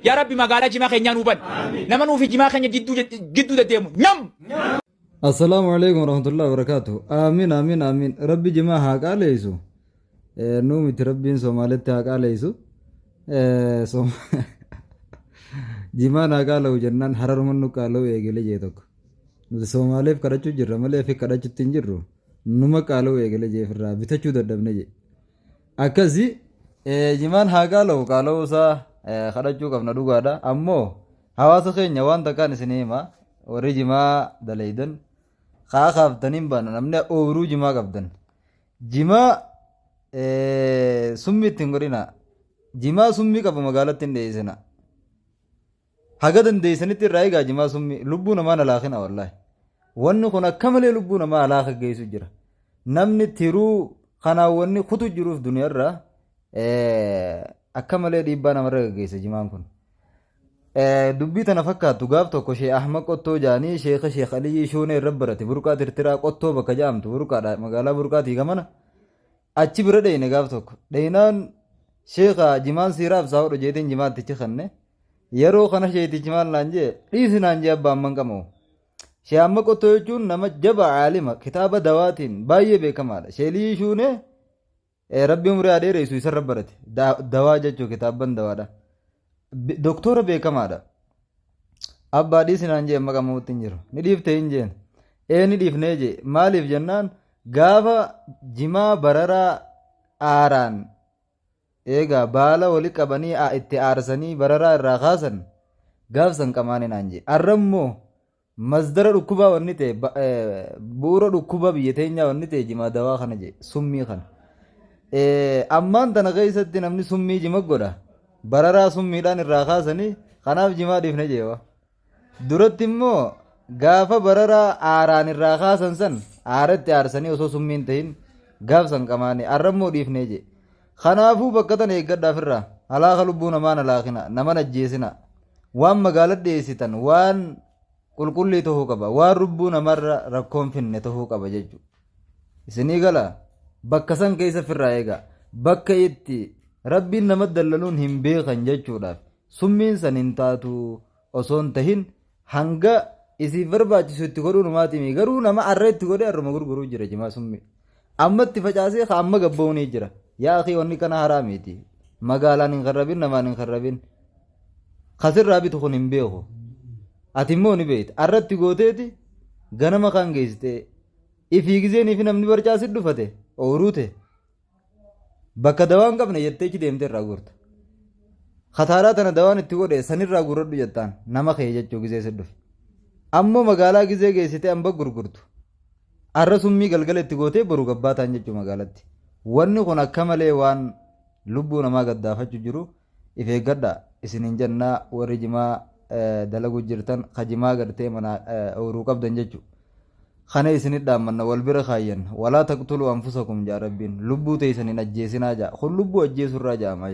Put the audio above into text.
يا ربي ما قال جما خينيا نوبن نما نوفي جما خينيا جدو ديمو نم السلام عليكم ورحمة الله وبركاته. آمين آمين آمين. ربي جماعة قال يسوع. نومي تربين سومالتها قال يسوع. سوم جماعة قالوا جنان حرر منو قالوا يجلي جيتك. سومالف كرچو جرا مالف كرچو تنجرو. نوما قالوا يجلي جيفرا بتشو ددبنه جي. أكذي جماعة قالوا سا خرچو كمنا دوغادا. أمو حواسه نيوان تكان سينما. warri jimaa dalaydan kaa kaaftaniin baana namni ooruu jimaa qabdan jimaa summii ittiin godhina jimaa summii qaba magaalatti hin dheessina haga dandeessanitti irraa eegaa jimaa summii lubbuu namaa alaakina wallaahi wanni kun akka malee lubbuu namaa alaaka geessu jira namni tiruu kanaan wanni kutu jiruuf duniyaarraa akka malee dhiibbaa namarra gaggeessa jimaan kun dubbii tana fakkaattu gaaf tokko Sheekh Ahmad Qottoo jaanii Sheekh Aliyyi Shoonee irra barate burqaa tirtiraa Qottoo bakka jaamtu burqaadha magaalaa burqaatii gamana achi bira dheeyne gaaf tokko dheeynaan Sheekha jimaan siiraaf saa hodho jeetiin jimaattichi kanne yeroo kana sheetichi maal naan jee dhiisi naan jee abbaan man qamahu Sheekh Ahmad Qottoo jechuun nama jaba caalima kitaaba dawaatiin baay'ee beekamaadha Sheekh Aliyyi Shoonee rabbi umurii adeereessu isarra barate dawaa jechuu kitaaban dawaadha doktora beekamaadha abbaa dhiisinaan jee amma qamuutti hin jiru ni dhiifte hin jeen ni dhiifnee jee maaliif jennaan gaafa jimaa bararaa aaraan eegaa baala wali qabanii itti aarsanii bararaa irraa kaasan gaafsan qamaane naan jee arrammoo masdara dhukkubaa wanni ta'e bu'uura dhukkuba biyya teenyaa wanni ta'e jimaa dawaa kana jee summii kana ammaan tana keessatti namni summii jima godha bararaa summiidhaan irraa kaasanii kanaaf jimaa dhiifne jeewa duratti immoo gaafa bararaa aaraan irraa kaasan san aaratti aarsanii osoo summiin ta'in gaafsan qamaane arrammoo dhiifne jee kanaafuu bakka tan eeggadhaaf irraa halaaka lubbuu namaan halaakina naman ajjeesina waan magaalaa dhiyeessitan waan qulqullii tahuu qaba waan lubbuu namarra rakkoon finne tahuu qaba jechuudha isinii gala bakka san keessa firraa eega bakka itti rabbiin nama dallaluun hin beekan jechuudhaaf summiin san hin taatu osoon tahin hanga isii barbaachisu itti godhuu numaatimi garuu nama arra itti godhe arruma gurguruu jira jimaa summii amma itti facaasee amma gabba'uunii jira yaa akii wanni kana haraamiiti magaalaan hin karrabin namaan hin karrabin kasirraa bitu kun hin beeku ati immoo ni beekta arra itti gooteeti ganama kan geessite ifii gizeeniif namni barcaasit dhufate ooruute bakka dawaan qabne jettee ichi deemte irraa guurta kataaraa tana dawaan itti godhe sanirraa guurradhu jettaan nama kee jechuu gizee sidhufe ammoo magaalaa gizee geessite amba gurgurtu arra summii galgala itti gootee boru gabbaataan jechuu magaalatti wanni kun akka malee waan lubbuu namaa gaddaafachuu jiru if eeggadha isinin jennaa warri jimaa dalagu jirtan kajimaa gartee mana ooruu qabdan jechuu خانه إسنيد دامنا والبر خاين ولا تقتلوا أنفسكم جا ربين لبوا تيسنين أجيسنا جا خل لبوا أجيس الرجاء ما